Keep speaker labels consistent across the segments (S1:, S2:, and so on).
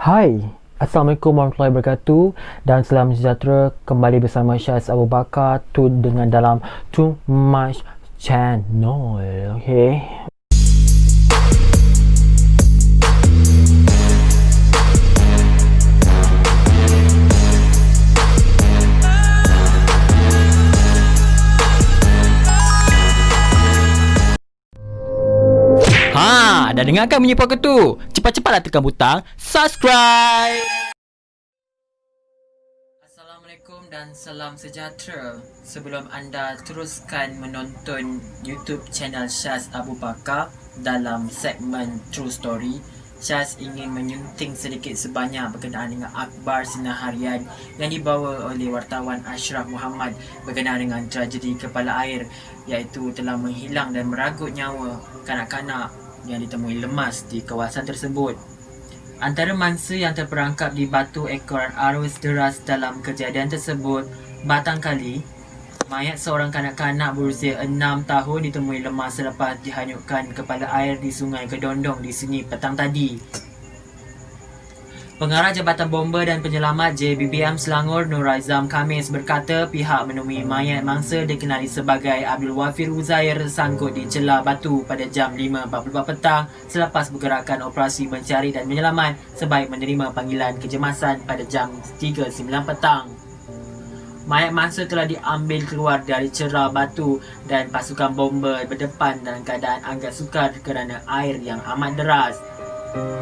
S1: Hai, Assalamualaikum warahmatullahi wabarakatuh dan salam sejahtera. Kembali bersama Syaz Abu Bakar tu dengan dalam Too Much Channel. Okay.
S2: Dah dengarkan bunyi pokok tu? Cepat-cepatlah tekan butang subscribe. Assalamualaikum dan salam sejahtera. Sebelum anda teruskan menonton YouTube channel Syaz Abu Bakar dalam segmen True Story, Syaz ingin menyunting sedikit sebanyak berkenaan dengan akhbar sinar harian yang dibawa oleh wartawan Ashraf Muhammad berkenaan dengan tragedi kepala air, iaitu telah menghilang dan meragut nyawa kanak-kanak yang ditemui lemas di kawasan tersebut. Antara mangsa yang terperangkap di batu ekoran arus deras dalam kejadian tersebut, barangkali mayat seorang kanak-kanak berusia 6 tahun ditemui lemas selepas dihanyutkan kepala air di Sungai Kedondong di Seni petang tadi. Pengarah Jabatan Bomba dan Penyelamat JBBM Selangor Nur Aizam Khamis berkata pihak menemui mayat mangsa dikenali sebagai Abdul Wafir Uzair sangkut di celah batu pada jam 5.44 petang selepas bergerakan operasi mencari dan menyelamat sebaik menerima panggilan kecemasan pada jam 3.09 petang. Mayat mangsa telah diambil keluar dari celah batu dan pasukan bomba berdepan dalam keadaan agak sukar kerana air yang amat deras.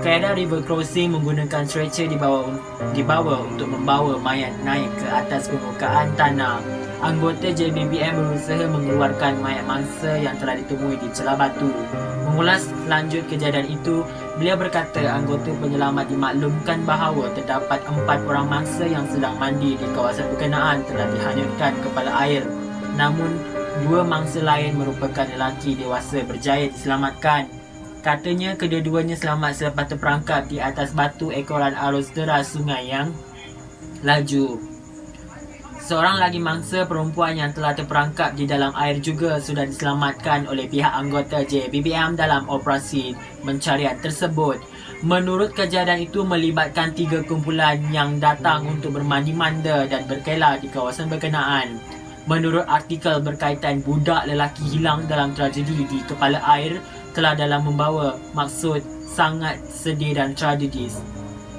S2: Kaedah river crossing menggunakan stretcher dibawa untuk membawa mayat naik ke atas permukaan tanah. Anggota JBBM berusaha mengeluarkan mayat mangsa yang telah ditemui di celah batu. Mengulas lanjut kejadian itu, beliau berkata anggota penyelamat dimaklumkan bahawa terdapat 4 orang mangsa yang sedang mandi di kawasan berkenaan telah dihanyutkan kepala air. Namun, 2 mangsa lain merupakan lelaki dewasa berjaya diselamatkan. Katanya kedua-duanya selamat selepas terperangkap di atas batu ekoran arus deras sungai yang laju. Seorang lagi mangsa perempuan yang telah terperangkap di dalam air juga sudah diselamatkan oleh pihak anggota JBBM dalam operasi pencarian tersebut. Menurut kejadian itu melibatkan 3 kumpulan yang datang untuk bermandi-manda dan berkelah di kawasan berkenaan. Menurut artikel berkaitan budak lelaki hilang dalam tragedi di kepala air telah dalam membawa maksud sangat sedih dan tragedis.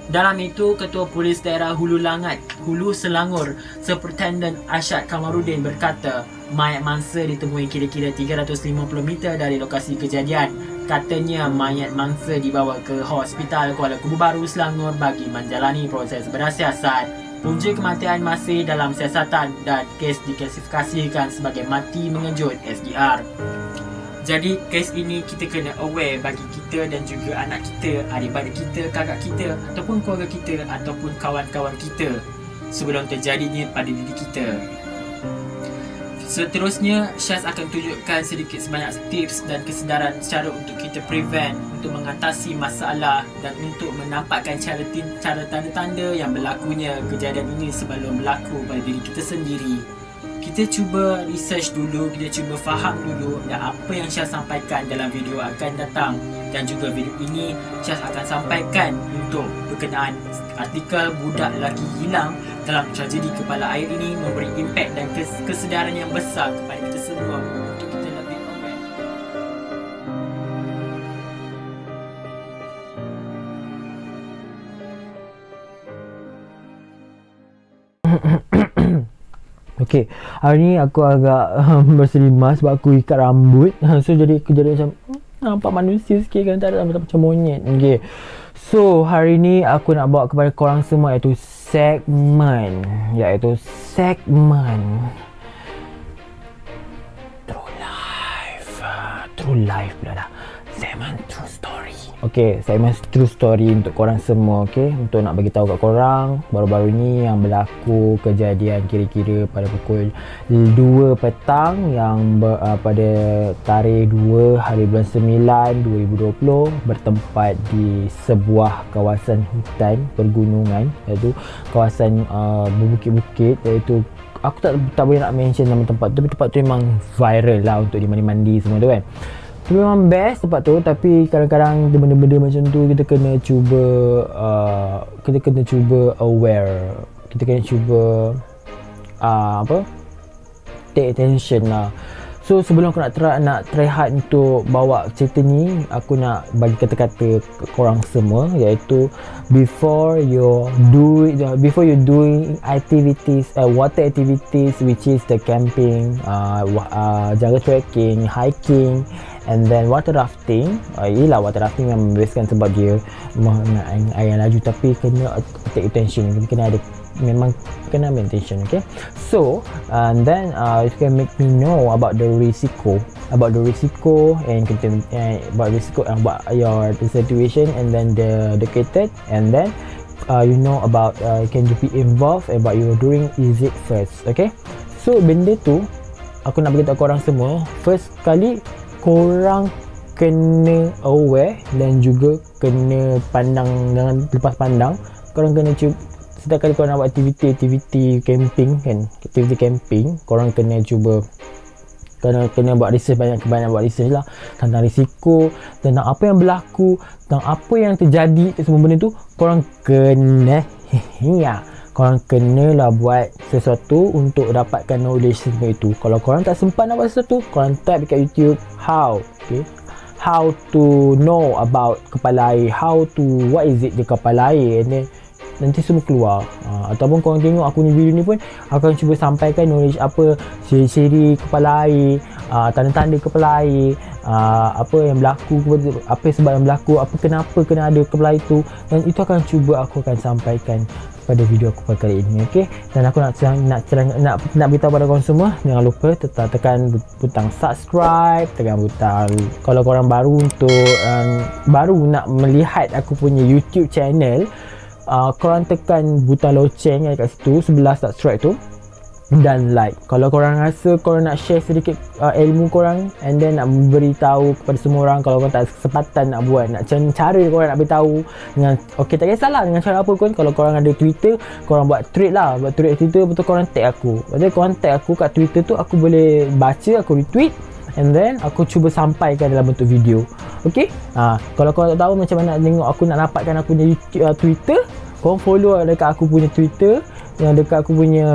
S2: Dalam itu, Ketua Polis Daerah Hulu Selangor, Superintendent Arsyad Kamarudin berkata, mayat mangsa ditemui kira-kira 350 meter dari lokasi kejadian. Katanya mayat mangsa dibawa ke Hospital Kuala Kubu Baru Selangor bagi menjalani proses bersiasat. Punca kematian masih dalam siasatan dan kes diklasifikasikan sebagai mati mengejut SDR. Jadi kes ini kita kena aware bagi kita dan juga anak kita, adik-adik kita, kakak kita ataupun keluarga kita ataupun kawan-kawan kita sebelum terjadinya pada diri kita. Seterusnya, Syaz akan tunjukkan sedikit sebanyak tips dan kesedaran cara untuk kita prevent, untuk mengatasi masalah dan untuk menampakkan cara tanda-tanda yang berlakunya kejadian ini sebelum berlaku pada diri kita sendiri. Kita cuba research dulu, kita cuba faham dulu dan apa yang Syaz sampaikan dalam video akan datang. Dan juga video ini Syaz akan sampaikan untuk berkenaan artikel budak lelaki hilang dalam tragedi kepala air ini memberi impak dan kesedaran yang besar kepada kita semua untuk kita lebih aware.
S1: Okay, hari ni aku agak berselimah sebab aku ikat rambut. So jadi aku jadi macam nampak manusia sikit kan, tak ada macam monyet. Okay, so hari ni aku nak bawa kepada korang semua iaitu segmen True Life pula dah. Segmen True Story. Okay, segmen True Story untuk korang semua. Okay, untuk nak bagi tahu kat korang baru-baru ni yang berlaku kejadian kira-kira pada pukul 2 petang yang pada tarikh 2 hari bulan 9 2020 bertempat di sebuah kawasan hutan pergunungan, iaitu kawasan berbukit-bukit, iaitu aku tak boleh nak mention nama tempat tu, tapi tempat tu memang viral lah untuk dimandi-mandi semua tu kan. Itu memang best tempat tu, tapi kadang-kadang benda-benda macam tu kita kena cuba aware, kita kena cuba take attention lah. So sebelum aku nak try hard untuk bawa cerita ni, aku nak bagi kata-kata ke korang semua, iaitu before you doing activities, water activities, which is the camping, jaga trekking, hiking, and then water rafting. Yelah, water rafting yang membebaskan sebab dia nak air yang laju, tapi kena take attention, memang kena attention. Okay, so and then you can make me know about the risiko and about risiko and about your situation, and then the educated, and then you know about can you be involved about you doing is it first. Okay, so benda tu aku nak beritahu korang semua, first kali korang kena aware dan juga kena pandang, jangan lepas pandang. Korang kena cuba, setiap kali korang nak buat aktiviti camping kan, aktiviti camping, korang kena cuba, kena buat research, banyak buat research lah tentang risiko, tentang apa yang berlaku, tentang apa yang terjadi, semua benda tu korang kena korang kenalah buat sesuatu untuk dapatkan knowledge semua itu. Kalau korang tak sempat nak buat sesuatu, korang type dekat YouTube how to know about kepala air, what is it the kepala air, and then nanti semua keluar. Ataupun korang tengok aku ni video ni pun, aku akan cuba sampaikan knowledge apa ciri-ciri kepala air, tanda-tanda kepala air, apa yang berlaku, apa sebab yang berlaku, apa kenapa kena ada kepala itu, dan itu akan cuba aku akan sampaikan pada video aku pada kali ini. Okey, dan aku nak beritahu pada korang semua, jangan lupa tekan butang subscribe, tekan butang, kalau korang baru nak melihat aku punya YouTube channel, korang tekan butang loceng yang kat situ sebelah subscribe tu, dan like. Kalau korang rasa korang nak share sedikit ilmu korang, and then nak beritahu kepada semua orang, kalau korang tak ada kesempatan nak buat, nak cara korang nak beritahu dengan, ok, tak kisahlah dengan cara apa pun. Kalau korang ada Twitter, korang buat thread Twitter, betul, korang tag aku. Lepas korang tag aku kat Twitter tu, aku boleh baca, aku retweet, and then aku cuba sampaikan dalam bentuk video. Ok, kalau korang tak tahu macam mana nak tengok aku nak dapatkan aku punya Twitter, korang follow dekat aku punya Twitter, yang dekat aku punya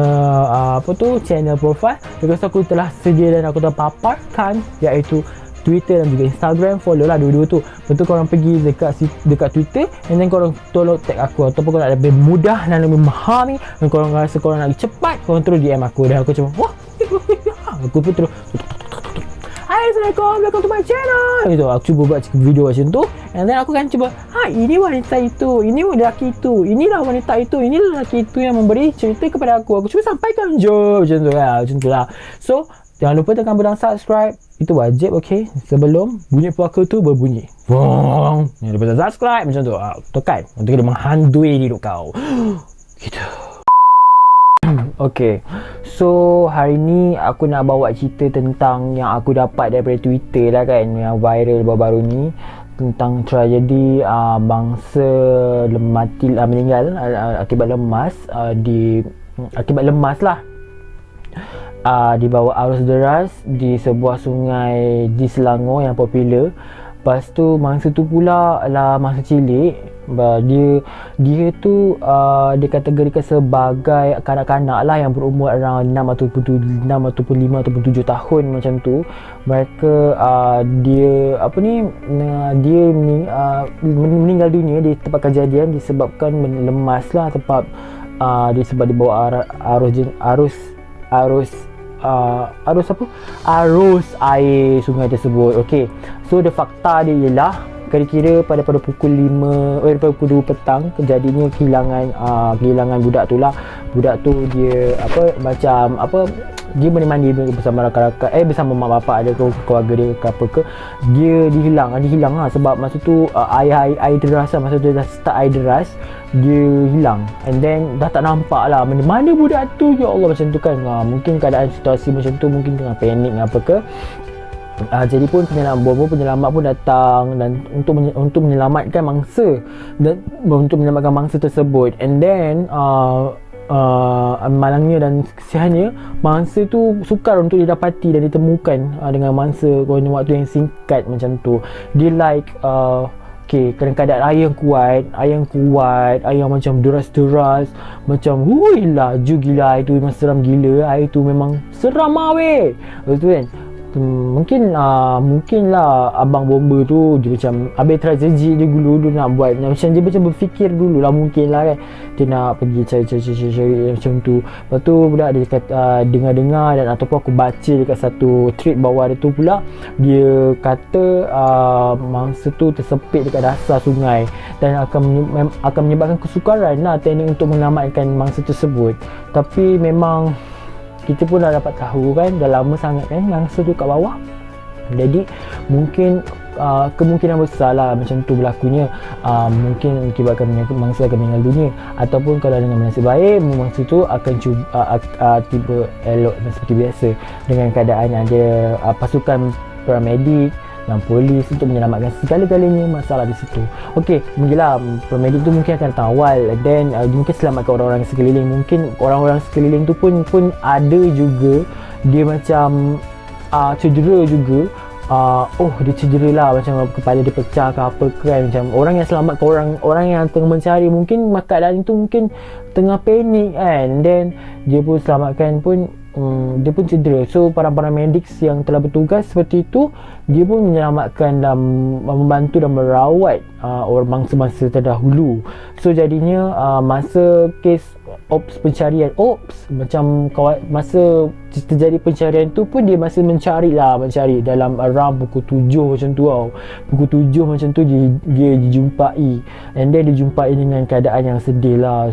S1: channel profile. Dekat aku telah sedia dan aku telah paparkan, iaitu Twitter dan juga Instagram. Follow lah dua-dua tu. Betul, korang pergi dekat Twitter, and then korang tolong tag aku, ataupun korang nak lebih mudah dan lebih memahami, dan korang rasa korang nak cepat, korang terus DM aku, dan aku cuma aku pun terus Hai, Assalamualaikum, welcome to my channel. Gitu, aku cuba buat video macam tu, and then aku kan cuba, ini wanita itu, ini lelaki itu, inilah wanita itu, inilah lelaki itu yang memberi cerita kepada aku. Aku cuba sampaikan je macam tu lah. So, jangan lupa tekan butang subscribe, itu wajib, okay? Sebelum bunyi puaka tu berbunyi, jangan lupa tekan subscribe macam tu, tekan untuk dia menghantui hidup kau. Gitu. Okay, so hari ni aku nak bawa cerita tentang yang aku dapat daripada Twitter lah kan, yang viral baru-baru ni, tentang tragedi bangsa meninggal akibat lemas lah, di bawah arus deras di sebuah sungai di Selangor yang popular. Lepas tu mangsa tu pula adalah mangsa cilik. Dia tu dikategorikan sebagai kanak-kanak lah, yang berumur around 6 ataupun 5 ataupun 7 tahun macam tu. Mereka dia meninggal dunia di tempat kejadian disebabkan lemas lah, sebab disebab di bawah arus air sungai tersebut. Okey, so the fakta dia ialah kira-kira pada pukul 2 petang kejadiannya, kehilangan budak tu lah. Budak tu dia dia mandi bersama rakan-rakan, bersama mak bapak ada ke keluarga dia ke apa ke, dia dihilang lah, sebab masa tu air deras lah, masa tu dah start air deras, dia hilang, and then dah tak nampak lah mana budak tu, ya Allah, macam tu kan. Mungkin keadaan situasi macam tu, mungkin tengah panik apa ke. Jadi pun penyelamat pun datang dan untuk menyelamatkan mangsa tersebut, and then malangnya dan kesihannya, mangsa tu sukar untuk didapati dan ditemukan dengan mangsa waktu yang singkat macam tu. Dia like okay, kadang-kadang air yang kuat, air yang macam deras-deras, macam laju gila, itu memang seram gila. Air tu memang seram weh. Betul kan? Mungkin lah abang bomba tu dia macam habis strategi dia dulu nak buat macam dia macam berfikir dulu lah, mungkin lah kan dia nak pergi cari macam tu. Lepas tu pula dia kata dengar-dengar, dan ataupun aku baca dekat satu thread bawah dia tu pula, dia kata mangsa tu tersepit dekat dasar sungai dan akan menyebabkan kesukaran lah teknik untuk menyelamatkan mangsa tersebut. Tapi memang kita pun dah dapat tahu kan, dah lama sangat kan mangsa tu kat bawah. Jadi mungkin kemungkinan besar lah macam tu berlakunya. Mungkin akibatkan mangsa akan meninggal dunia, ataupun kalau dengan nasib baik mangsa tu akan tiba elok seperti biasa dengan keadaan ada pasukan paramedik dan polis untuk menyelamatkan segala-galanya masalah di situ. Okey, mungkinlah paramedik tu mungkin akan datang awal, then mungkin selamatkan orang-orang sekeliling. Mungkin orang-orang sekeliling tu pun ada juga dia macam cedera juga. Dia cedera lah, macam kepala dia pecah ke apa ke kan. Macam orang yang selamatkan orang yang tengah mencari, mungkin keadaan itu mungkin tengah panik kan, then dia pun selamatkan pun dia pun cedera. So para medics yang telah bertugas seperti itu, dia pun menyelamatkan dan membantu dan merawat orang mangsa-mangsa terdahulu. So jadinya masa kes pencarian macam masa terjadi pencarian tu pun dia masih mencari dalam around pukul 7 macam tu tau. Pukul 7 macam tu dia dijumpai, and then dijumpai dengan keadaan yang sedih lah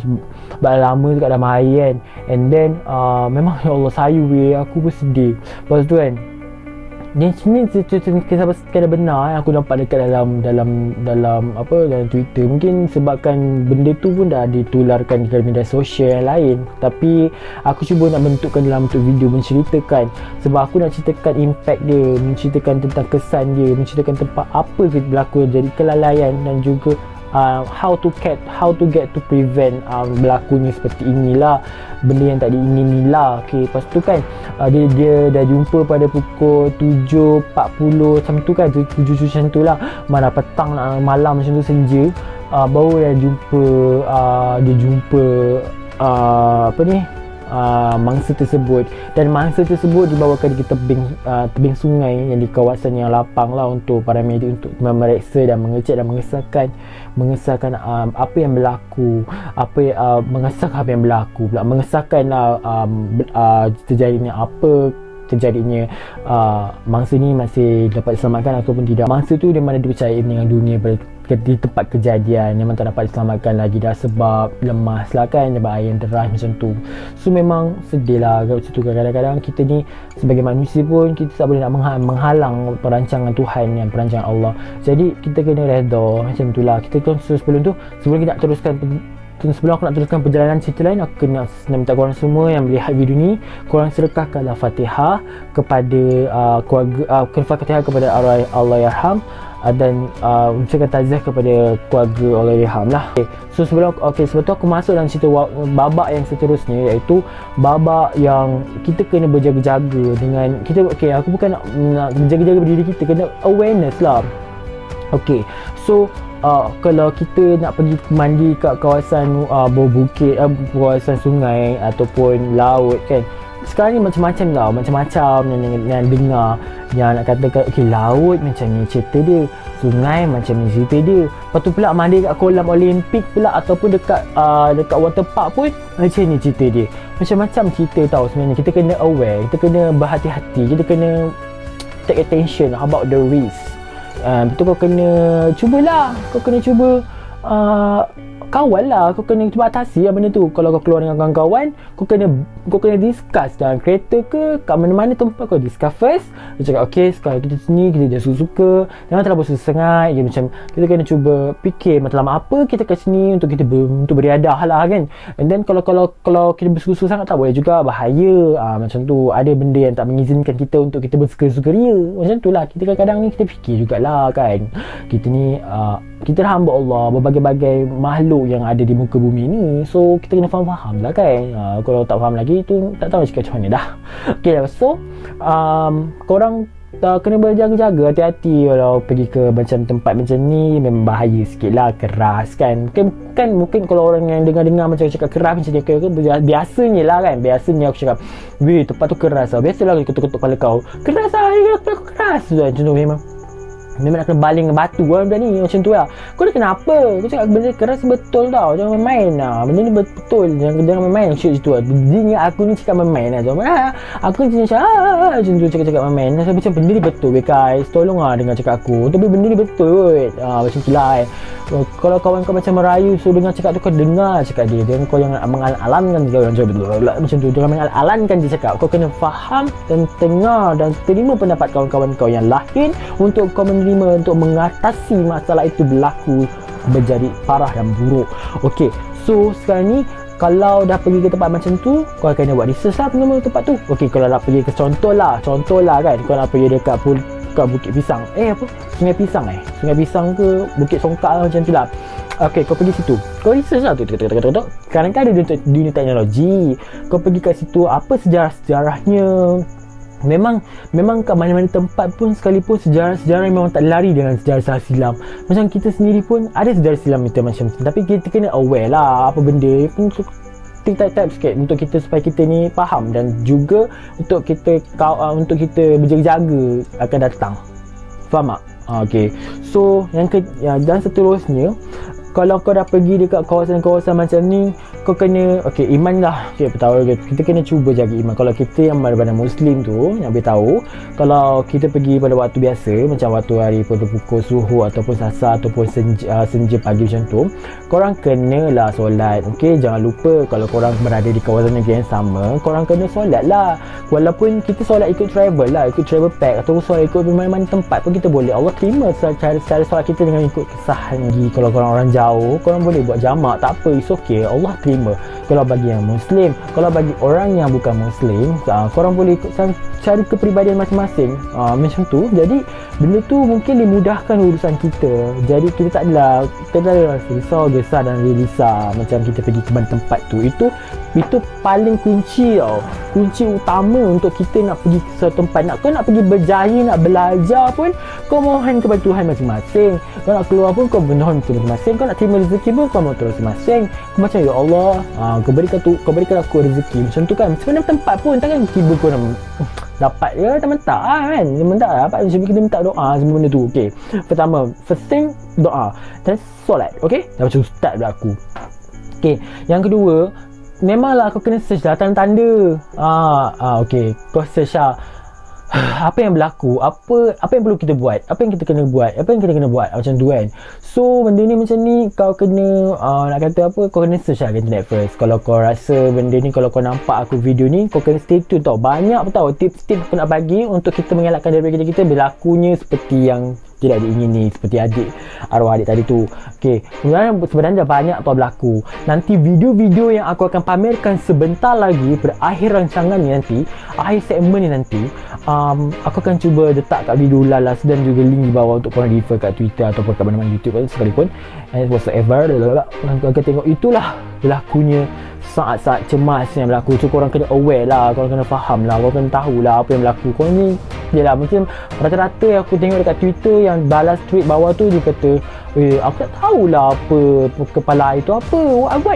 S1: sebab lama dekat dalam air kan. And then memang ya Allah sayu aku pun sedih. Lepas tu kan, ni kisah benar aku nampak dekat dalam Twitter. Mungkin sebabkan benda tu pun dah ditularkan di media sosial yang lain, tapi aku cuba nak bentukkan dalam bentuk video, menceritakan sebab aku nak ceritakan impact dia, menceritakan tentang kesan dia, menceritakan tempat apa berlaku jadi kelalaian, dan juga how to get to prevent berlakunya seperti inilah benda yang tak diingini lah. Okay, lepas tu kan dia dah jumpa pada pukul 7.40 macam tu kan, 7 macam tu lah, mana petang malam macam tu senja, baru dia jumpa mangsa tersebut, dan mangsa tersebut dibawakan ke tebing sungai yang di kawasan yang lapang lah untuk para medik untuk memeriksa dan mengecek dan mengesahkan apa yang berlaku, terjadinya mangsa ni masih dapat diselamatkan ataupun tidak. Mangsa tu dia mana dipercayai meninggal dunia di tempat kejadian, memang tak dapat diselamatkan lagi dah sebab lemas lah kan, sebab air yang deras macam tu. So memang sedih lah macam tu. Kadang-kadang kita ni sebagai manusia pun kita tak boleh nak menghalang perancangan Tuhan, yang perancangan Allah. Jadi kita kena redha macam tu lah. Sebelum aku nak teruskan perjalanan cerita lain, aku kena minta korang semua yang melihat video ni, korang sedekahkanlah Fatihah kepada Fatihah kepada Allahyarham, dan ucapkan taziah kepada keluarga Allahyarham lah. So sebelum tu aku masuk dalam cerita babak yang seterusnya, iaitu babak yang kita kena berjaga-jaga dengan kita. Aku bukan nak berjaga-jaga berdiri kita, kena awareness lah. So kalau kita nak pergi mandi kat kawasan berbukit, kawasan sungai ataupun laut kan, sekarang ni macam-macam yang dengar, yang nak kata laut macam ni cerita dia, sungai macam ni cerita dia, lepas tu pula mandi kat kolam Olimpik pula ataupun dekat water park pun macam ni cerita dia. Macam-macam cerita tau sebenarnya. Kita kena aware, kita kena berhati-hati, kita kena take attention about the risk. Betul, kau kena cuba kawal lah, kau kena cuba atasi lah benda tu. Kalau kau keluar dengan kawan-kawan, kau kena discuss dalam kereta ke kat mana-mana tempat, kau discuss first. Dia cakap sekarang kita sini, kita jangan suka, jangan terlalu sangat ya, macam kita kena cuba fikir matlamat apa kita kat sini untuk kita untuk beriadah lah kan. And then kalau kita bersuka sangat tak boleh juga, bahaya. Macam tu, ada benda yang tak mengizinkan kita untuk kita bersuka-sukaria. Macam tu lah, kita kadang-kadang ni kita fikir jugalah kan, kita ni kita hamba Allah, berbagai-bagai makhluk yang ada di muka bumi ni. So kita kena faham lah kan. Kalau tak faham lagi tu tak tahu cakap macam mana dah. Okay, so korang kena berjaga-jaga, hati-hati kalau pergi ke macam tempat macam ni. Memang bahaya sikit lah, keras kan. Mungkin kalau orang yang dengar-dengar macam cakap keras macam ni, biasanya lah kan, biasanya aku cakap, weh tempat tu keras lah, biasalah ketuk-ketuk kepala kau, keras lah, kepala kau keras lah. Macam tu memang nak kena baling dengan batu orang berani macam tu lah. Kau ni kenapa? Kau cakap benda keras betul tau, jangan main lah, benda ni betul, jangan main shoot situ lah. Dia aku ni cakap main lah, aku ni macam tu cakap main. Macam benda ni betul guys, tolong lah dengar cakap aku, tapi benda ni betul macam tu lah Kalau kawan kau macam merayu, so dengar cakap tu, kau dengar cakap dia, jangan kau jangan mengalan-alankan dia macam tu, jangan mengalan-alankan dia cakap. Kau kena faham dan dengar dan terima pendapat kawan-kawan kau yang lain untuk kau menerima, untuk mengatasi masalah itu berlaku menjadi parah dan buruk. Okey, so sekarang ni kalau dah pergi ke tempat macam tu, kau kena buat research lah nama tempat tu. Okey, kalau nak pergi ke contoh lah kan, kau nak pergi dekat Bukit Pisang, Sungai Pisang ke Bukit Songkak lah, macam tu lah. Okey, kau pergi situ, kau research lah tu. Kadang-kadang ada dunia teknologi, kau pergi kat situ, apa sejarah-sejarahnya. Memang kat mana-mana tempat pun sekalipun, sejarah-sejarah memang tak lari dengan sejarah silam. Macam kita sendiri pun ada sejarah silam kita macam tu, tapi kita kena aware lah apa benda pun, type sikit untuk kita supaya kita ni faham, dan juga untuk kita berjaga-jaga akan datang. Faham tak? Okay, so dan seterusnya, kalau kau dah pergi dekat kawasan-kawasan macam ni, kau kena iman lah. Kita kena cuba jaga iman. Kalau kita yang benar-benar Muslim tu, yang boleh tahu, kalau kita pergi pada waktu biasa, macam waktu hari pada pukul subuh ataupun sasa ataupun senja pagi macam tu, korang kenalah solat. Jangan lupa kalau korang berada di kawasan negeri yang sama, korang kena solat lah. Walaupun kita solat ikut travel lah, ikut travel pack, ataupun solat ikut mana-mana tempat pun kita boleh. Allah terima cara solat kita dengan ikut kesahan. Kalau korang orang jauh, korang boleh buat jamak, tak apa, it's okay, Allah terima. Kalau bagi yang Muslim, kalau bagi orang yang bukan Muslim, korang boleh ikut cara kepribadian masing-masing, macam tu. Jadi benda tu mungkin dimudahkan urusan kita. Jadi kita tak adalah risau, gesah dan risau macam kita pergi ke mana tempat tu. Itu paling kunci tau, kunci utama untuk kita nak pergi ke suatu tempat. Kau nak pergi berjaya, nak belajar pun, kau mohon kepada Tuhan masing-masing. Kau nak keluar pun, kau mohon kepada masing-masing. Kau nak terima rezeki pun, kau mohon masing-masing. Kau macam, ya Allah, kau berikan aku rezeki macam tu kan. Sebenarnya tempat pun takkan tiba kau nak dapat ke, tak mentak kan, mentak dapat. Macam kita minta doa semua benda tu. Okay, pertama, first thing, doa dan solat. Okay, dah macam ustaz berlaku. Okay, yang kedua, memanglah kau kena search lah tanda-tanda. Okay, kau search lah apa yang berlaku, apa yang perlu kita buat, apa yang kita kena buat macam tu kan. So benda ni macam ni, kau kena nak kata apa, kau kena search lah internet first. Kalau kau rasa benda ni, kalau kau nampak aku video ni, kau kena stay tune tau. Banyak tau tips-tips aku nak bagi untuk kita mengelakkan daripada kita berlakunya seperti yang tidak diingini, seperti arwah adik tadi tu. Okay, sebenarnya banyak tau berlaku. Nanti video-video yang aku akan pamerkan sebentar lagi pada akhir rancangan ni, nanti akhir segmen ni nanti, aku akan cuba letak kat video lalas dan juga link di bawah untuk korang refer kat Twitter ataupun kat mana-mana YouTube sekalipun, and whatsoever. Korang akan tengok itulah berlakunya saat-saat cemas yang berlaku. So korang kena aware lah, korang kena faham lah, korang kena tahu lah apa yang berlaku. Korang ni, yelah, macam rata-rata aku tengok dekat Twitter yang balas tweet bawah tu, dia kata, aku tak tahulah apa kepala air tu apa,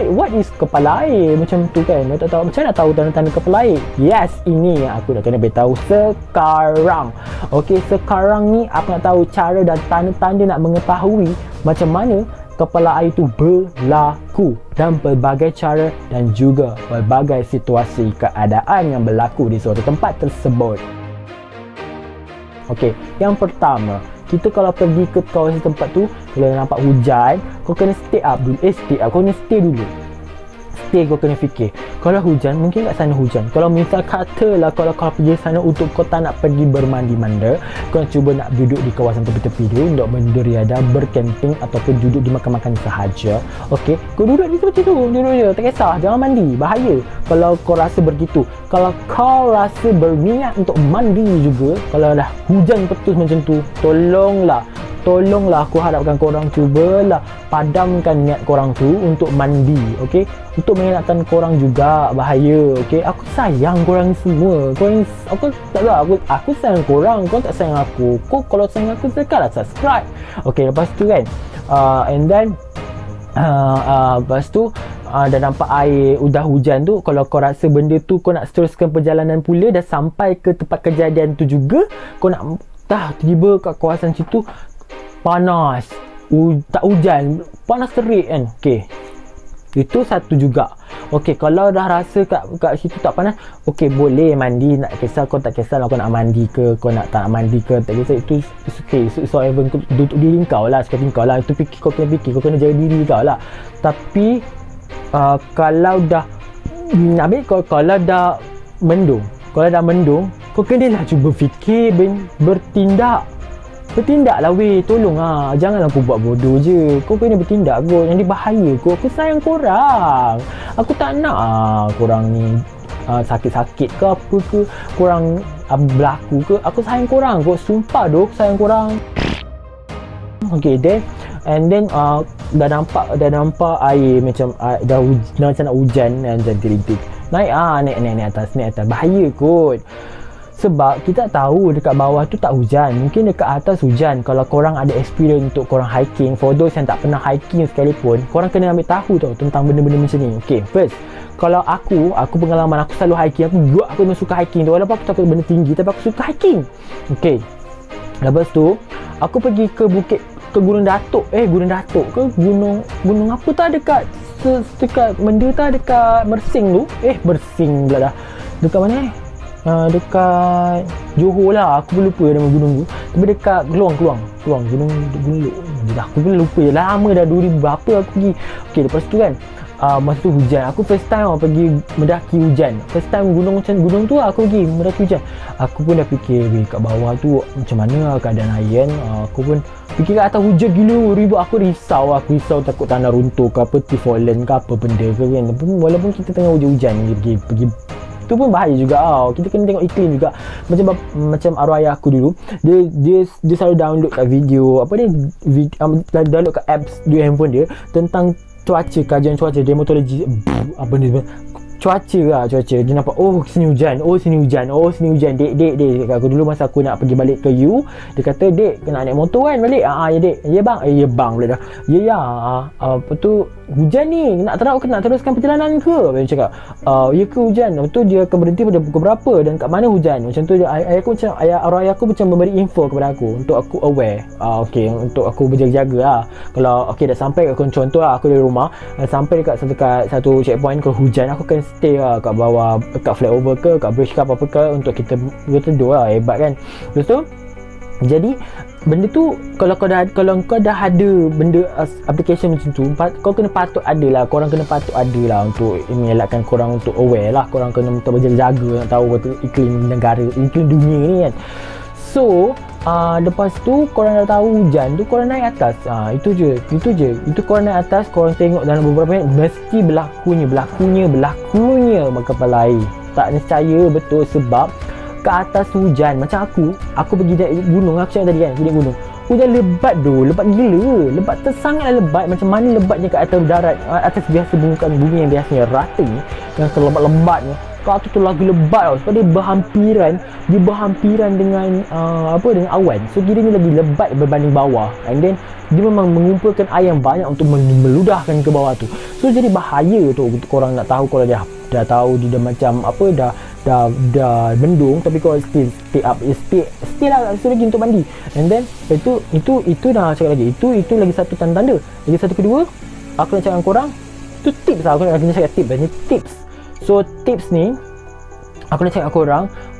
S1: what is kepala air, macam tu kan. Aku tak tahu, macam mana nak tahu tanda-tanda kepala air? Yes, ini yang aku nak kena beritahu sekarang. Okay, sekarang ni aku nak tahu cara dan tanda-tanda nak mengetahui macam mana kepala air itu berlaku, dan pelbagai cara dan juga pelbagai situasi keadaan yang berlaku di suatu tempat tersebut. Okey, yang pertama, kita kalau pergi ke kawasan tempat tu, kalau nampak hujan, kau kena stay up dulu. Kau kena stay dulu. Kau kena fikir, kalau hujan, mungkin kat sana hujan. Kalau misal katalah kalau kau pergi sana untuk kau tak nak pergi bermandi-manda, kau cuba nak duduk di kawasan tepi-tepi dulu untuk beriadah, bercamping ataupun duduk di makan-makan sahaja. Okey, kau duduk di seperti tu, duduk je, tak kisah, jangan mandi, bahaya kalau kau rasa begitu. Kalau kau rasa berniat untuk mandi juga, kalau dah hujan petus macam tu, tolonglah tolonglah aku harapkan korang cubalah padamkan niat korang tu untuk mandi, okey, untuk mengelakkan korang juga bahaya, okey. Aku sayang korang semua. Aku tak tahu, aku sayang korang tak sayang aku. Kau kalau sayang aku tekanlah subscribe. Okey, lepas tu kan and then lepas tu dah nampak air, udah hujan tu, kalau kau rasa benda tu kau nak teruskan perjalanan pula, dah sampai ke tempat kejadian tu juga, kau nak tiba kat kawasan situ panas, tak hujan, panas terik kan. Okey, itu satu juga. Okey, kalau dah rasa kat situ tak panas, okey, boleh mandi, nak kisah kau tak kisahlah kau nak mandi ke, kau nak tak mandi ke, tak kisah, itu okey. So even duduk diri kau lah, seperti kau lah, itu kau kena fikir, kau kena jaga diri kau lah. Tapi kalau dah kalau dah mendung, kau kenalah cuba fikir, bertindaklah weh, tolong janganlah kau buat bodoh je, kau kena bertindak kot, yang bahaya kot. Aku sayang korang, aku tak nak korang ni sakit-sakit ke apa ke, korang berlaku ke. Aku sayang korang kot, sumpah doh, aku sayang korang. Okay, then dah nampak air macam dah macam nak hujan dan rintik. Naik atas, bahaya kot. Sebab kita tahu dekat bawah tu tak hujan, mungkin dekat atas hujan. Kalau korang ada experience untuk korang hiking, for those yang tak pernah hiking sekalipun, korang kena ambil tahu tau tentang benda-benda macam ni. Okay, first, kalau aku pengalaman aku selalu hiking, aku memang suka hiking tu, walaupun aku takut benda tinggi, tapi aku suka hiking. Okay, lepas tu aku pergi ke Gunung Datuk ke gunung apa tak dekat benda tak dekat Mersing tu, Mersing pula dah, dekat mana dekat Johor lah, aku pun lupa nama gunung tu, tapi dekat Keluang gunung aku pun lupa, lama dah 2000 berapa aku pergi. Okay, lepas tu kan masa tu hujan, aku first time pergi mendaki hujan, first time gunung tu aku pergi mendaki hujan. Aku pun dah fikir kat bawah tu macam mana keadaan air kan. Aku pun fikir kat atas hujan gila, ribut. Aku risau takut tanah runtuh ke apa, tree fallen ke apa benda ke kan. Walaupun kita tengah hujan-hujan pergi tu pun bahaya juga kita kena tengok iklim juga. Macam arwah ayah aku dulu, dia selalu download kat video download kat apps di handphone dia tentang cuaca, kajian cuaca, dermatologi, apa ni, cuaca dia nampak sini hujan, dek aku dulu masa aku nak pergi balik ke U, dia kata dek kena naik motor kan balik. Ya dek, ya bang boleh dah, apa tu hujan ni, nak teruskan perjalanan ke, dia cakap ya ke hujan, betul dia akan berhenti pada pukul berapa dan kat mana hujan, macam tu arwah ayah aku macam memberi info kepada aku untuk aku aware. Okay, untuk aku berjaga-jaga lah. Kalau dah sampai kat contoh lah, aku dari rumah sampai dekat satu checkpoint, kalau hujan aku akan stay lah kat bawah, kat flyover ke, kat bridge ke apa-apa ke, untuk kita berteduh lah. Hebat kan. Lepas tu jadi benda tu, kalau kau dah ada benda application macam tu, kau kena patut ada lah, korang kena patut ada lah untuk mengelakkan korang, untuk aware lah, korang kena berjaga-jaga, nak tahu betul iklim negara, iklim dunia ni kan. So lepas tu korang dah tahu hujan tu, korang naik atas. Itu je. Itu korang naik atas, korang tengok dalam beberapa minit mesti berlakunya kepala air. Tak nescaya betul, sebab ke atas hujan. Macam aku pergi naik gunung, aku cakap tadi kan, pergi gunung, hujan lebat gila, lebat sangatlah lebat. Macam mana lebatnya kat atas darat, atas biasa bumi yang biasanya rata ni, yang selebat-lebatnya, kat tu lagi lebat tau, sebab dia berhampiran dengan dengan awan. So kiranya lagi lebat berbanding bawah, and then dia memang mengumpulkan air yang banyak untuk meludahkan ke bawah tu. So jadi bahaya tu untuk korang nak tahu. Kalau dah tahu dia macam dah mendung, tapi kau still lah lagi untuk mandi, and then itu dah cakap lagi, itu lagi satu tanda. Lagi satu kedua, aku nak cakap korang, tu tips lah. Aku nak cakap tips. So tips ni aku nak cakap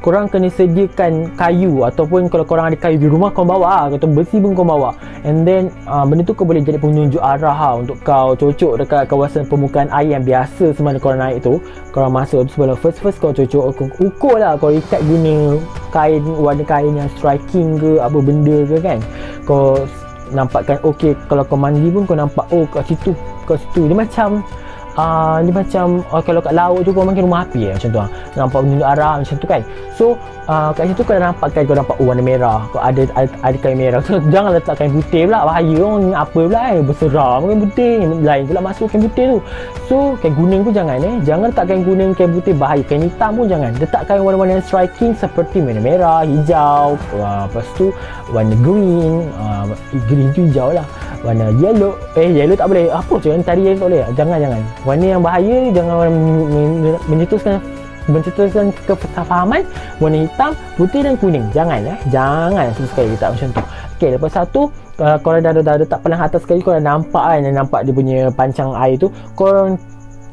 S1: korang kena sediakan kayu, ataupun kalau korang ada kayu di rumah, kau bawa atau besi pun kau bawa, and then benda tu kau boleh jadi penunjuk arah untuk kau cocok dekat kawasan permukaan air yang biasa semasa korang naik tu. Korang masuk tu sebelum first kau cocok, ukur lah, kau ikat guna kain, warna kain yang striking ke apa benda ke kan. Kau nampakkan kalau kau mandi pun kau nampak kat situ dia macam kalau kat laut tu kau makin rumah api macam tu, nampak menunjuk arah macam tu kan. So kat situ kau dah nampak kan, kau nampak warna merah, kau ada kain merah. So, jangan letak kain putih pula, bahaya orang apa pula berseram kain putih, lain pula masuk kain putih tu. So kain kuning pun jangan jangan letak kain kuning, kain putih bahaya. Kain hitam pun jangan, letak kain warna-warna yang striking seperti warna merah, hijau, lepas tu warna green, green tu hijau lah, warna yellow, yellow tak boleh, apa jangan tadi yellow tak boleh, jangan warna yang bahaya ni, jangan mencetuskan kefahaman. Warna hitam, putih dan kuning jangan jangan sekali letak macam tu. Okey, lepas satu korang dah letak pelang atas sekali, korang nampak dia punya pancang air tu, korang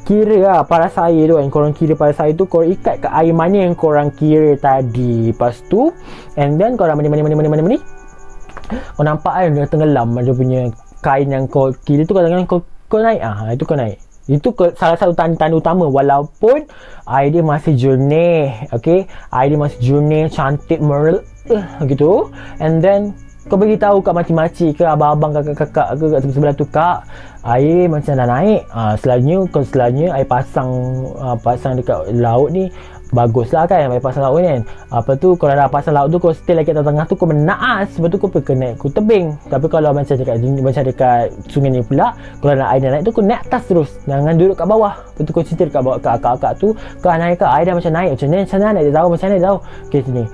S1: kira lah paras air tu kan, korang kira paras air tu, korang ikat ke air mana yang korang kira tadi. Lepas tu and then korang mani kau nampak kan dia tenggelam, dia punya kain yang kau kira tu, kadang-kadang kau naik itu kau naik. Itu salah satu tanda utama walaupun air dia masih jernih. Okey, air dia masih jernih, cantik, merah gitu. And then kau bagi tahu kat makcik-makcik ke abang-abang, kakak-kakak ke kat sebelah tu, kak, air macam dah naik. Selalunya air pasang dekat laut ni baguslah kan, air pasang laut kan. Apa tu, kalau dah pasang laut tu kau stay lagi kat tengah tu, kau menaas, sebab tu kau pergi naik kau tebing. Tapi kalau macam dekat sungai ni pula, kalau nak air dah naik tu kau naik atas terus, jangan duduk kat bawah. Lepas tu kau cerita dekat bawah kat akak-akak tu, kau naik ke air dah macam naik, macam mana nak dia tahu, macam mana dia tahu. Okey sini,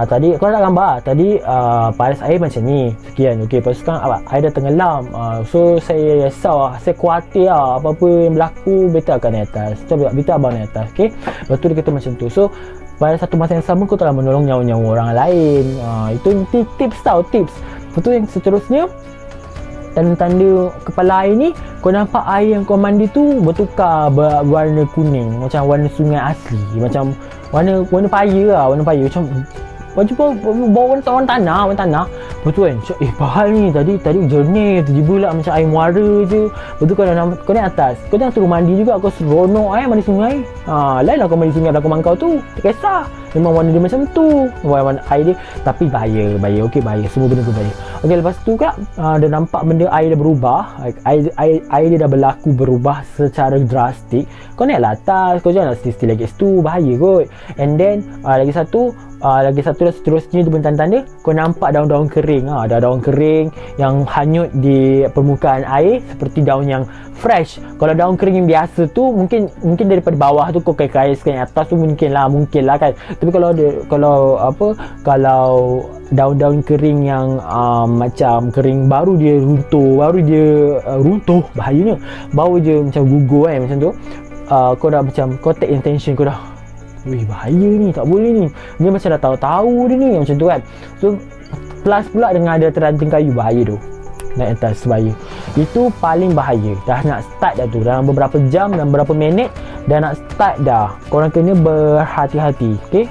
S1: tadi kau nak gambar tadi, paras air macam ni sekian. Okey, lepas tu sekarang air dah tenggelam, so saya risau, saya khawatir apa-apa yang berlaku, better akan naik atas, better abang naik atas. Okey, lepas tu dia kata macam tu. So pada satu masa yang sama kau telah menolong nyawa-nyawa orang lain. Itu tips tau, tips. Lepas tu yang seterusnya, tanda-tanda kepala air ni, kau nampak air yang kau mandi tu bertukar warna kuning, macam warna sungai asli, macam warna paya lah, macam bau warna tanah. Betul kan, bahal ni, tadi jernih, tiba-tiba lah macam air muara je. Betul, kau naik atas, kau jangan turun mandi juga, kau seronok mandi sungai. Lain lah kau mandi sungai belakang kau tu, tak kisah, memang warna dia macam tu, warna air dia. Tapi bahaya. Okey, bahaya, semua benda tu bahaya. Okey, lepas tu kak, dah nampak benda air dah berubah, air dia dah berlaku berubah secara drastik. Kau naiklah atas, kau jangan stay lagi situ, bahaya kot. And then lagi satu dah seterusnya tu tanda-tanda kau nampak daun-daun kering. Ada daun kering yang hanyut di permukaan air seperti daun yang fresh. Kalau daun kering yang biasa tu mungkin daripada bawah tu kau kait atas tu mungkin lah kan. Tapi kalau daun-daun kering yang macam kering baru dia runtuh, bahayanya. Baru je macam gugur macam tu, kau dah macam kau take intention, kau dah bahaya ni, tak boleh ni, dia macam dah tahu dia ni, macam tu kan. So plus pula dengan ada teranting kayu, bahaya tu naik atas bahaya. Itu paling bahaya. Dah nak start dah tu, dalam beberapa jam dan beberapa minit dah nak start dah, korang kena berhati-hati. Okey,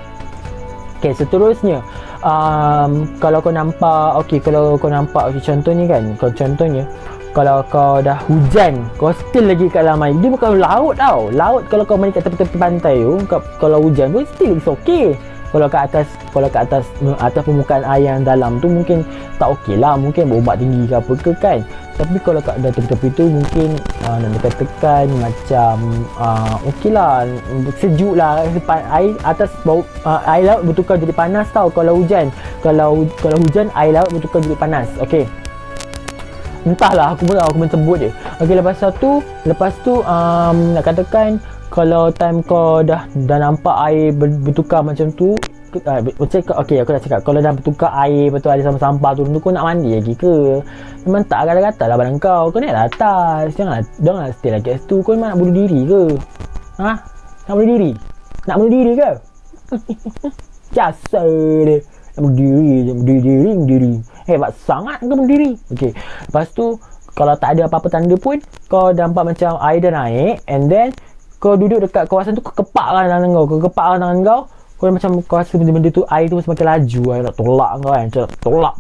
S1: seterusnya kalau kau nampak contohnya kalau kau dah hujan, kau still lagi kat dalam air. Dia bukan laut tau. Laut kalau kau main kat tepi-tepi pantai tu, kalau hujan pun still it's okay. Kalau kat atas permukaan air yang dalam tu mungkin tak okey lah, mungkin berombak tinggi ke apa ke kan. Tapi kalau kat tepi-tepi tu mungkin nak dekat-dekat macam okey lah, sejuk lah. Air atas air laut bertukar jadi panas tau kalau hujan. Kalau hujan air laut bertukar jadi panas. Okey, entahlah, aku pun aku main sebut je. Okey, lepas tu nak katakan kalau time kau dah nampak air bertukar macam tu, okey, aku dah cakap kalau dah bertukar air, betul ada sampah tu kau nak mandi lagi ke? Memang tak gatal-gatal lah badan kau naiklah atas, janganlah stay lagi kat situ. Kau memang nak bunuh diri ke? Nak bunuh diri ke? Jasa dia nak bunuh diri. Hebat sangat kau berdiri. Okey, lepas tu kalau tak ada apa-apa tanda pun, kau nampak macam air dah naik, and then kau duduk dekat kawasan tu, kau kepakkan tangan kau, kau macam kau rasa benda-benda tu, air tu semakin laju, air nak tolak kau kan, macam tolak.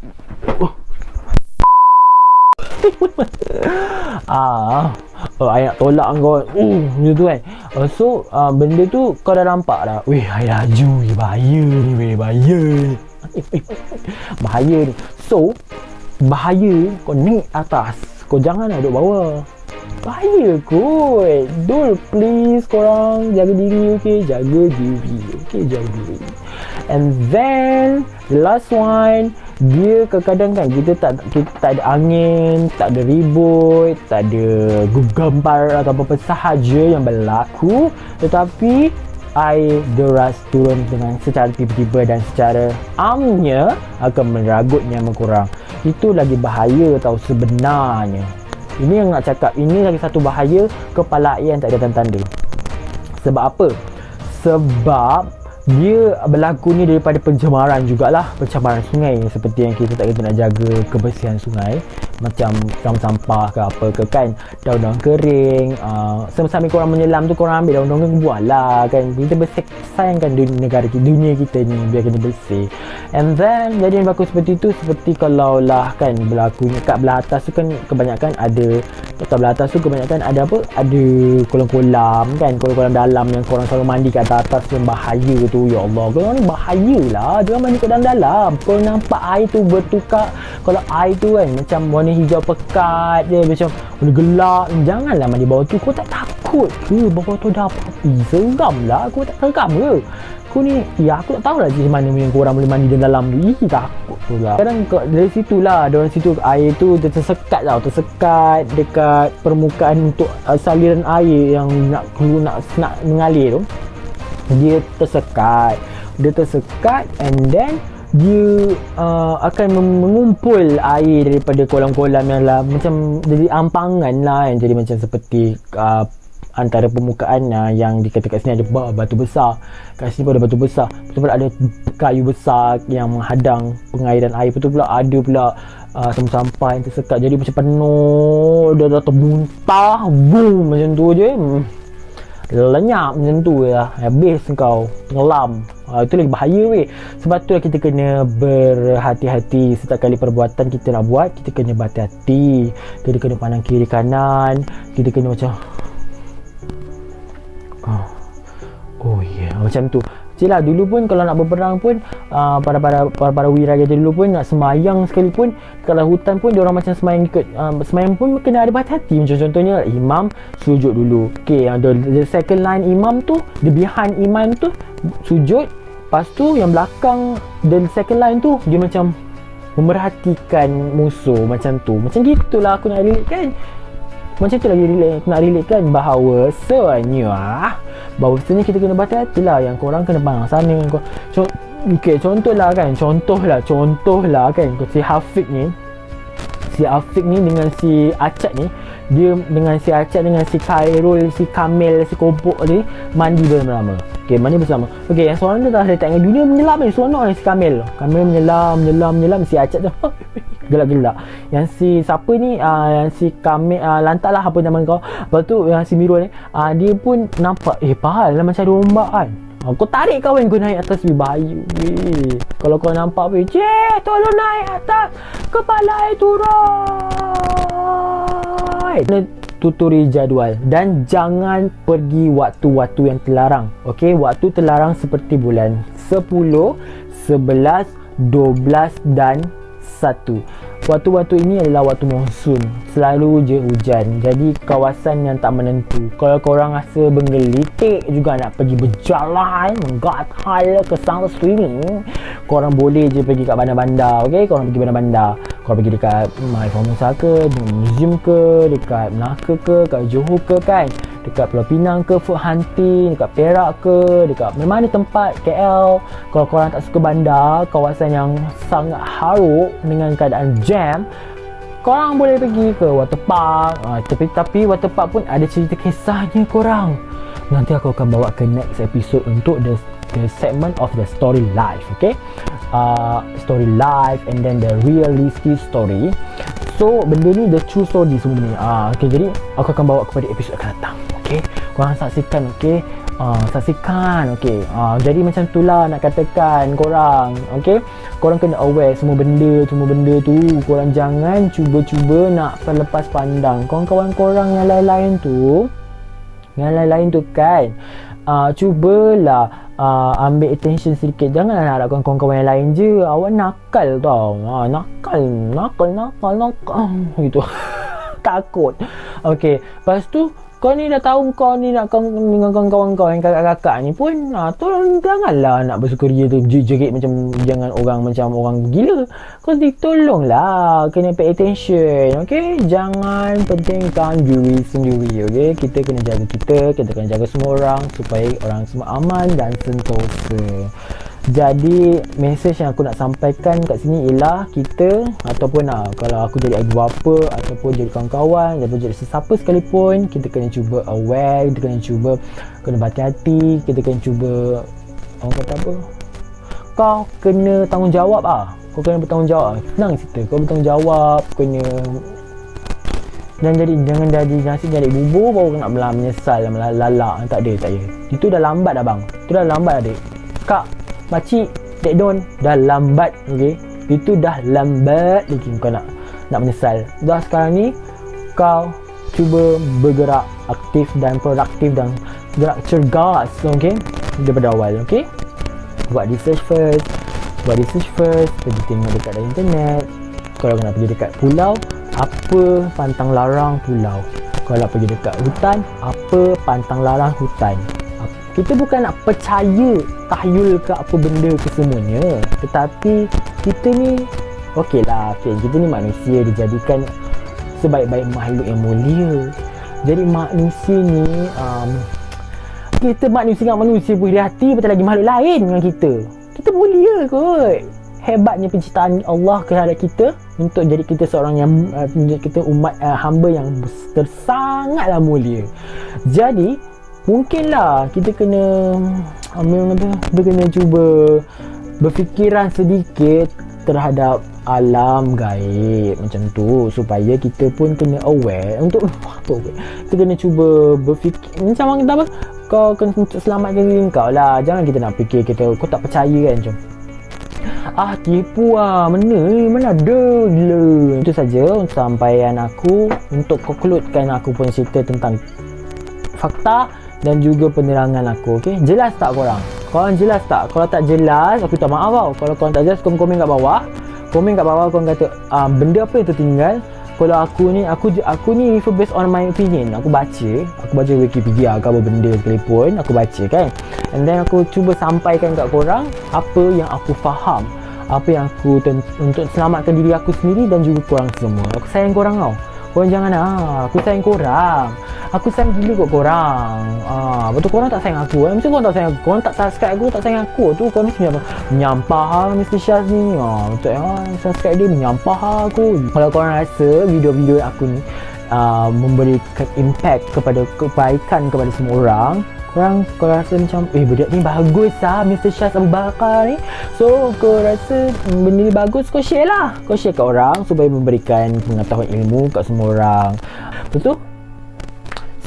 S1: Air nak tolak kau, macam tu kan. So benda tu kau dah nampak dah, air laju ni, bahaya ni. Bahaya ni. So bahaya kau naik atas, kau jangan duduk bawah. Bahaya kot. Dul, please korang jaga diri, okay? Jaga diri, okay? Jaga diri. And then the last one, dia kadang-kadang kan kita tak ada angin, tak ada ribut, tak ada gempar atau apa-apa sahaja yang berlaku, tetapi air deras turun dengan secara tiba-tiba dan secara amnya akan meragut nyawa korang. Itu lagi bahaya tau sebenarnya. Ini yang nak cakap, ini lagi satu bahaya kepala air yang tak ada tanda-tanda. Sebab apa? Sebab dia berlaku ni daripada pencemaran jugalah, pencemaran sungai, seperti yang kita tak kena nak jaga kebersihan sungai, macam sampah ke apa ke kan, daun-daun kering, sambil korang menyelam tu korang ambil daun-daun kering, buang lah kan. Kita sayangkan negara kita, dunia kita ni biar kena bersih. And then jadi yang berlaku seperti tu, seperti kalau lah kan berlaku kat belah atas tu kan kebanyakan ada, kat belah atas tu kebanyakan ada apa, ada kolam-kolam kan, kolam-kolam dalam yang korang selalu mandi kat atas yang bahaya tu. Ya Allah, korang ni bahaya lah, jangan mandi kat dalam. Korang nampak air tu bertukar, kalau air tu kan macam warna hijau pekat je, macam warna gelap, janganlah mandi bawah tu. Kau tak takut ke bawah tu ada apa-apa? Seram lah, kau tak seram ke? Kau ni, ya aku tak tahulah macam mana yang korang boleh mandi dalam tu. Takut tu lah. Kadang dari situ lah, dari situ air tu dia tersekat tau, tersekat dekat permukaan untuk saliran air yang nak mengalir tu. Dia tersekat and then dia akan mengumpul air daripada kolam-kolam yang lah, macam jadi ampangan lah, yang jadi macam seperti antara permukaan yang dikata kat sini ada batu besar, kat sini pun ada batu besar, betul pula ada kayu besar yang menghadang pengairan air, betul pula ada pula sampah yang tersekat, jadi macam penuh, dia dah termuntah, boom, macam tu je, lenyap macam tu lah, habis kau tenggelam. Itu lagi bahaya weh. Sebab tu lah kita kena berhati-hati setiap kali perbuatan kita nak buat. Kita kena berhati-hati, kita kena pandang kiri kanan, kita kena macam oh yeah, macam tu. Yelah, dulu pun kalau nak berperang pun para wiraja dulu pun nak semayang sekalipun kalau hutan pun diorang macam semayang ikut semayang pun kena ada berhati-hati. Macam contohnya imam sujud dulu, okay, the second line imam tu, the behind imam tu sujud, lepas tu yang belakang the second line tu dia macam memerhatikan musuh, macam tu. Macam gitulah aku nak relate kan. Macam tu lagi nak relate kan, bahawasanya kita kena berhati-hati lah, yang korang kena pandang sana. Okay, contohlah kan si Hafiq ni dengan si Acad ni, dia dengan si Acad dengan si Khairul, si Kamil, si Kobok ni mandi bersama. Okay, mandi bersama. Okay, yang seorang tu dah letak dengan dunia menyelam ni, seronok si Kamil menyelam, si Acad tu gelak-gelak. Yang si siapa ni, yang si Kamil, lantak lah apa nama kau. Lepas tu yang si Mirul ni, dia pun nampak pahal lah macam ada ombak kan. Kau tarik kawan kau naik atas, bahaya weh. Kalau kau nampak weh, tolong naik atas, kepala air turun. Kena tuturi jadual dan jangan pergi waktu-waktu yang terlarang. Okey, waktu terlarang seperti bulan 10, 11, 12 dan 1. Waktu-waktu ini adalah waktu monsun, selalu je hujan, jadi kawasan yang tak menentu. Kalau korang rasa menggelitik juga nak pergi berjalan, menggatal ke sana sini, korang boleh je pergi kat bandar-bandar. Okay, korang pergi bandar-bandar, korang pergi dekat My Formosa ke, museum ke, dekat Melaka ke, kat Johor ke kan, dekat Pulau Pinang ke, food hunting, dekat Perak ke, dekat mana tempat KL. Kalau korang tak suka bandar, kawasan yang sangat haruk dengan keadaan jam, korang boleh pergi ke waterpark. Tapi waterpark pun ada cerita kisahnya korang. Nanti aku akan bawa ke next episode untuk the segment of the story life. Okay, story life and then the realistic story. So benda ni the true story semua ni. Okay, jadi aku akan bawa kepada episod akan datang. Okay, korang saksikan. Okay, saksikan. Okay, jadi macam itulah nak katakan korang. Okay, korang kena aware semua benda tu. Korang jangan cuba-cuba nak terlepas pandang. Kawan-kawan korang yang lain-lain tu kan, cubalah ambil attention sedikit. Janganlah nak harapkan kawan-kawan yang lain je. Awak nakal tau. Nakal gitu. takut. Okay, lepas tu kau ni dah tahu kau ni nak dengan kawan-kawan kau yang kakak-kakak ni pun tolong janganlah nak bersukaria tu jerit macam jangan macam orang gila. Kau tolonglah kena pay attention. Okay, jangan pentingkan diri sendiri. Okay, kita kena jaga kita kena jaga semua orang supaya orang semua aman dan sentosa. Jadi mesej yang aku nak sampaikan kat sini ialah kita ataupun kalau aku jadi ibu bapa ataupun jadi kawan-kawan ataupun jadi sesiapa sekalipun, kita kena cuba aware, kita kena berhati-hati, kita kena cuba orang kata apa, kau kena tanggungjawab kau kena bertanggungjawab. Senang cerita, kau bertanggungjawab, kena jangan jadi nasi jadi bubur baru nak menyesal lalak. Tak ada. Itu dah lambat dah bang. Itu dah lambat adik. Kak, makcik, dek don, dah lambat. Okay, itu dah lambat lagi kau nak menyesal. Dah sekarang ni kau cuba bergerak aktif dan produktif dan gerak cergas. Okay, daripada awal. Okay, buat research first, pergi tengok dekat dalam internet. Kalau nak pergi dekat pulau, apa pantang larang pulau. Kalau pergi dekat hutan, apa pantang larang hutan. Kita bukan nak percaya tahyul ke apa benda ke semuanya, tetapi kita ni kita ni manusia dijadikan sebaik-baik makhluk yang mulia. Jadi manusia ni kita manusia dengan manusia boleh hati, betul lagi makhluk lain dengan kita mulia kot. Hebatnya penciptaan Allah terhadap kita untuk jadi kita seorang yang kita umat hamba yang sangatlah mulia. Jadi mungkinlah kita kena cuba berfikiran sedikit terhadap alam gaib macam tu, supaya kita pun kena aware untuk kita kena cuba berfikir macam apa, kau kena selamatkan diri kau lah. Jangan kita nak fikir kau tak percaya kan, macam tipu mana ada gila. Itu saja sampaian aku untuk concludekan aku pun cerita tentang fakta dan juga penerangan aku. Okay, jelas tak korang? Korang jelas tak? Kalau tak jelas, aku tak maaf tau. Kalau korang tak jelas, korang komen kat bawah. Korang kata benda apa yang tertinggal. Kalau aku ni refer based on my opinion. Aku baca Wikipedia ke apa benda sekalipun, aku baca kan, and then aku cuba sampaikan kat korang apa yang aku faham, apa yang aku untuk selamatkan diri aku sendiri dan juga korang semua. Aku sayang korang tau. Korang jangan aku sayang korang. Aku sayang gila kot korang. Betul korang tak sayang aku. Mesti korang tak sayang aku. Korang tak subscribe aku, tak sayang aku tu. Korang mesti menyampah Mr. Syaz ni. Betul subscribe dia menyampah aku. Kalau korang rasa video-video aku ni memberikan impact kepada kebaikan kepada semua orang, korang rasa macam budak ni bagus Mr. Syaz Abu Bakar ni, so kau rasa benda ni bagus, kau share lah. Kau share kat orang supaya memberikan pengetahuan ilmu kat semua orang. Betul?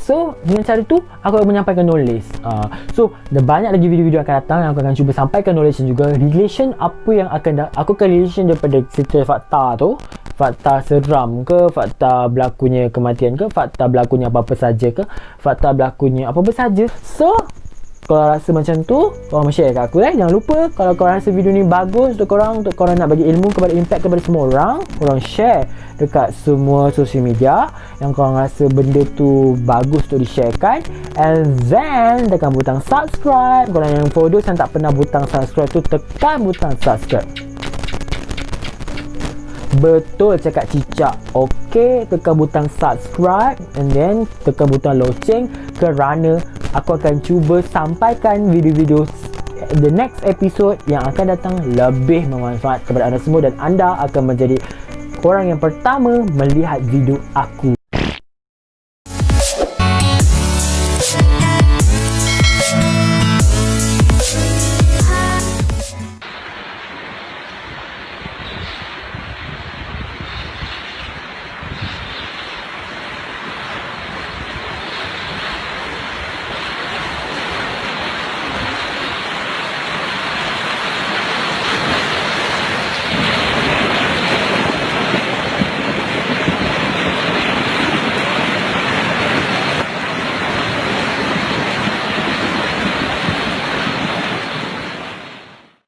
S1: So dengan cara tu aku akan menyampaikan knowledge. So ada banyak lagi video-video akan datang yang aku akan cuba sampaikan knowledge dan juga relation apa yang aku akan relation daripada cerita fakta tu. Fakta seram ke, fakta berlakunya kematian ke, fakta berlakunya apa-apa saja ke, fakta berlakunya apa-apa saja. So kalau rasa macam tu, korang share kat aku Jangan lupa kalau korang rasa video ni bagus untuk korang nak bagi ilmu kepada impact kepada semua orang, korang share dekat semua social media yang korang rasa benda tu bagus untuk di-sharekan, and then tekan butang subscribe. Korang yang follow yang tak pernah butang subscribe tu, tekan butang subscribe. Betul cakap cicak. Okay, tekan butang subscribe and then tekan butang loceng, kerana aku akan cuba sampaikan video-video the next episode yang akan datang lebih bermanfaat kepada anda semua, dan anda akan menjadi orang yang pertama melihat video aku.